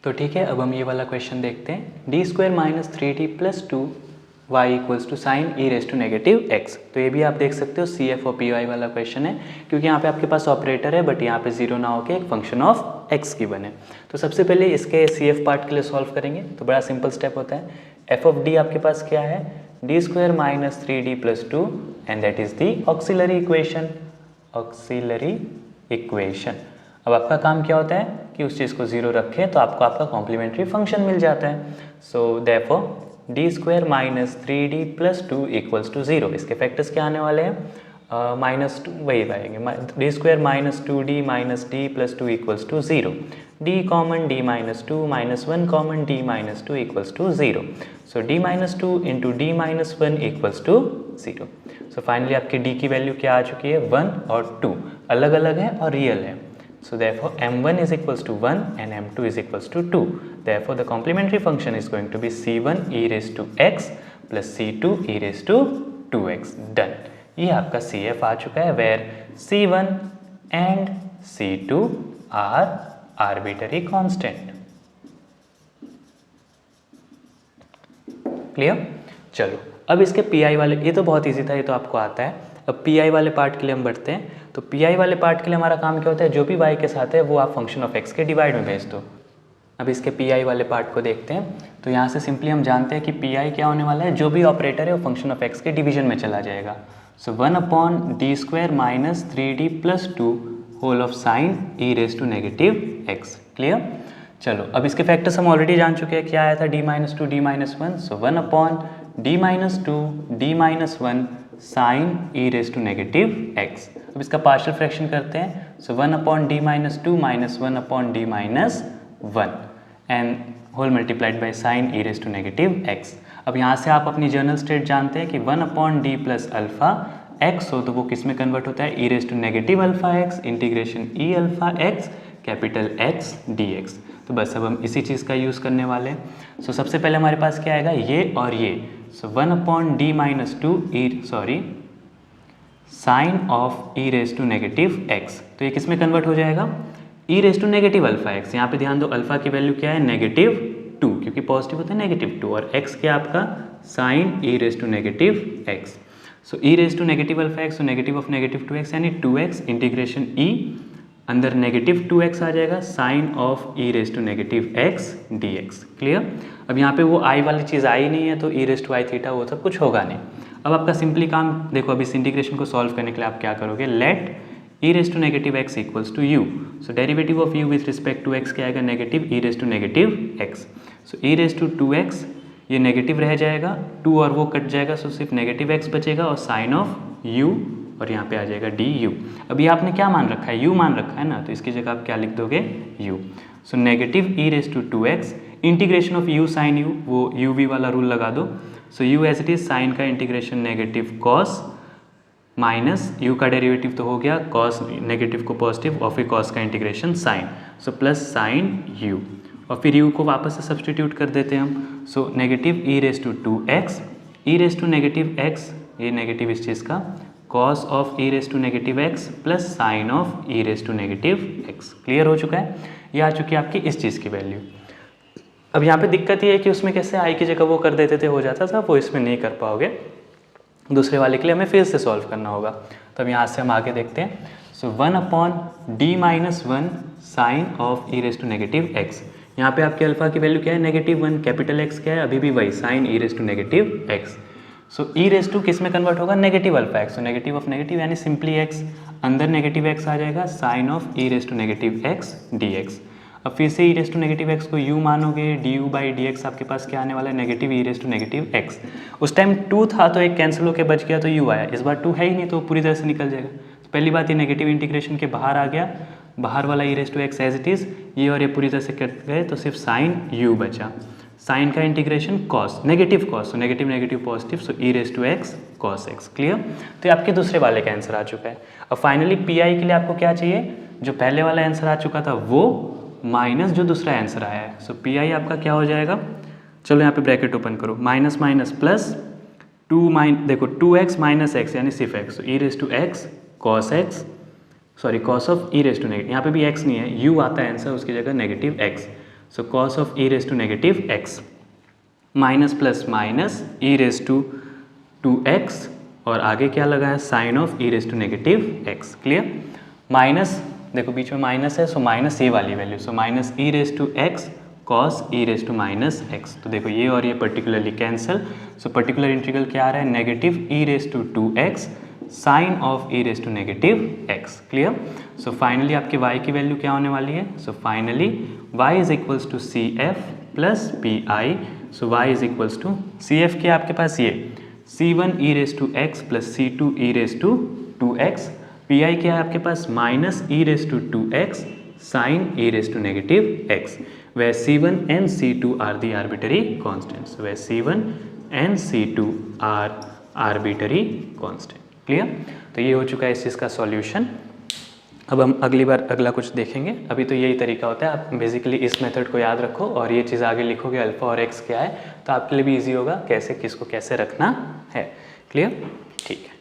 तो ठीक है, अब हम ये वाला क्वेश्चन देखते हैं। D square minus 3d plus 2 y equals to sine e raise to negative x. तो ये भी आप देख सकते हो सी एफ और पी वाई वाला क्वेश्चन है, क्योंकि यहाँ पे आपके पास ऑपरेटर है बट यहाँ पे जीरो ना होके एक फंक्शन ऑफ एक्स की बने। तो सबसे पहले इसके सी एफ पार्ट के लिए सॉल्व करेंगे। तो बड़ा सिंपल स्टेप होता है। एफ ऑफ डी आपके पास क्या है, D square minus 3d plus 2 and that is the auxiliary equation. Auxiliary equation. अब आपका काम क्या होता है कि उस चीज़ को जीरो रखें तो आपको आपका कॉम्प्लीमेंट्री फंक्शन मिल जाता है। So therefore d square minus 3d plus 2 equals to zero. इसके फैक्टर्स क्या आने वाले हैं, -2 वही आएंगे, d square minus 2d minus d plus 2 equals to zero, d common d minus 2 minus 1 common d minus 2 equals to zero. So d minus 2 into d minus 1 equals to zero. So finally आपकी d की value क्या आ चुकी है, 1 और 2 अलग अलग है और रियल है। So therefore m1 is equals to 1 and m2 is equals to 2. Therefore the complementary function is going to be c1 e raised to x plus c2 e raised to 2x. Done. ये आपका CF आ चुका है where c1 and c2 are arbitrary constant. Clear? चलो अब इसके PI वाले, ये तो बहुत इजी था, ये तो आपको आता है। अब PI वाले पार्ट के लिए हम बढ़ते हैं। तो PI वाले पार्ट के लिए हमारा काम क्या होता है, जो भी y के साथ है वो आप फंक्शन ऑफ x के डिवाइड में भेज दो। अब इसके PI वाले पार्ट को देखते हैं। तो यहाँ से सिंपली हम जानते हैं कि PI क्या होने वाला है, जो भी ऑपरेटर है वो फंक्शन ऑफ x के डिवीजन में चला जाएगा। So 1 upon d square minus 3d plus 2 whole of sine e raise to negative x। Clear? चलो अब इसके फैक्टर्स हम ऑलरेडी जान चुके हैं। क्या आया था, d minus 2 d minus 1। So 1 upon d minus 2 d minus 1 sine e raise to negative x। अब इसका पार्शियल फ्रैक्शन करते हैं। So 1 upon D minus 2 minus 1 upon D minus 1 and whole multiplied by sine e raise to negative x। अब यहाँ से आप अपनी general state जानते हैं कि 1 upon D plus alpha x हो तो वो किस में कन्वर्ट होता है, e raise to negative alpha x integration e alpha x capital x d x. तो बस अब हम इसी चीज़ का यूज़ करने वाले हैं। सो सबसे पहले हमारे पास क्या आएगा, ये और ये। So 1 upon D minus 2 sine of e raise to negative x. तो ये किस में कन्वर्ट हो जाएगा, e raise to negative alpha x. यहाँ पे ध्यान दो, अल्फा की वैल्यू क्या है, -2, क्योंकि पॉजिटिव होता है -2 और एक्स क्या आपका sine e raise to negative x. So e raise to negative alpha x, तो नेगेटिव ऑफ नेगेटिव 2x यानी 2x इंटीग्रेशन ई अंदर नेगेटिव 2x आ जाएगा sine of e raise to negative x d x. Clear? अब यहाँ पे वो आई वाली चीज़ आई नहीं है तो ई रेस टू आई थीटा वो सब कुछ होगा नहीं। अब आपका सिंपली काम देखो, अब इस इंटीग्रेशन को सॉल्व करने के लिए आप क्या करोगे, let e raise to negative x equals to u. So derivative of u with respect to x क्या आएगा, negative e raise to negative x. So e raise to 2x ये नेगेटिव रह जाएगा, 2 और वो कट जाएगा, सो सिर्फ नेगेटिव x बचेगा और साइन ऑफ u और यहाँ पे आ जाएगा डी यू। अभी आपने क्या मान रखा है, u मान रखा है ना, तो इसकी जगह आप क्या लिख दोगे, u। So negative e raise to 2x integration of u sine u, वो uv वाला रूल लगा दो। So u as it is sine का integration negative cos minus u का डेरिवेटिव तो हो गया कॉस, नेगेटिव को पॉजिटिव और फिर कॉस का integration sine, so plus sine u और फिर u को वापस से सब्सटीट्यूट कर देते हैं हम। So negative e raise to 2x, e raise to negative x, ये नेगेटिव इस चीज़ का, cos of e raise to negative x plus sine of e raise to negative x। Clear हो चुका है? ये आ चुकी है आपकी इस चीज़ की वैल्यू। अब यहाँ पे दिक्कत ये है कि उसमें कैसे आई की जगह वो कर देते थे, हो जाता था, वो इसमें नहीं कर पाओगे। दूसरे वाले के लिए हमें फिर से सॉल्व करना होगा। तो अब यहाँ से हम आगे देखते हैं। So 1 upon D minus 1 sine of e raise to negative x. यहाँ पे आपके अल्फा की वैल्यू क्या है, -1, कैपिटल एक्स क्या है, अभी भी वही sine e raise to negative x. So e raise to किस में कन्वर्ट होगा, नेगेटिव अल्फा एक्स। तो नेगेटिव ऑफ नेगेटिव यानी सिंपली एक्स, अंदर नेगेटिव एक्स आ जाएगा, sine of e raise to negative x d x. अब फिर से e raise to negative x को u मानोगे, d u by d x आपके पास क्या आने वाला है, negative e raise to negative x. उस टाइम 2 था तो एक कैंसिल होकर बच गया तो u आया, इस बार 2 है ही नहीं तो पूरी तरह से निकल जाएगा। तो पहली बात ये नेगेटिव इंटीग्रेशन के बाहर आ गया, बाहर वाला e raise to x as it is, ये और ये पूरी तरह से कट गए तो सिर्फ साइन u बचा, साइन का इंटीग्रेशन कॉस, नेगेटिव कॉस, तो negative negative positive, so e raise to x cos x. Clear? तो ये आपके दूसरे वाले का आंसर आ चुका है। अब फाइनली पीआई के लिए आपको क्या चाहिए, जो पहले वाला आंसर आ चुका था वो माइनस जो दूसरा आंसर आया है। सो पीआई आपका क्या हो जाएगा, चलो यहाँ पे ब्रैकेट ओपन करो, minus minus plus 2x minus x यानी सिर्फ x, e raise to x cos x, sorry cos of e raise to negative, यहाँ पे भी x नहीं है, u आता है आंसर, उसकी जगह negative x, so cos of e raise to negative x, minus plus minus e raise to 2x और आगे क्या लगा है sine of e raise to negative x. Clear? Minus देखो बीच में माइनस है, सो माइनस ये वाली value, so minus e raise to x cos e raise to minus x. तो देखो ये और ये particularly cancel, so particular integral क्या आ रहा है negative e raise to 2x sine of e raise to negative x. Clear? So finally आपकी y की वैल्यू क्या होने वाली है? So finally y is equals to C F plus P I. So y is equals to C F क्या आपके पास ये c1 e raise to x plus c2 e raise to 2x, P I क्या है आपके पास minus e raise to 2x sine e raise to negative x, where c1 and c2 are the arbitrary constants, where c1 and c2 are arbitrary constant। Clear? तो ये हो चुका है इस चीज़ का सॉल्यूशन। अब हम अगली बार अगला कुछ देखेंगे। अभी तो यही तरीका होता है, आप बेसिकली इस मेथड को याद रखो और ये चीज़ आगे लिखोगे अल्फा और एक्स क्या है, तो आपके लिए भी ईजी होगा कैसे किसको कैसे रखना है। क्लियर? ठीक है।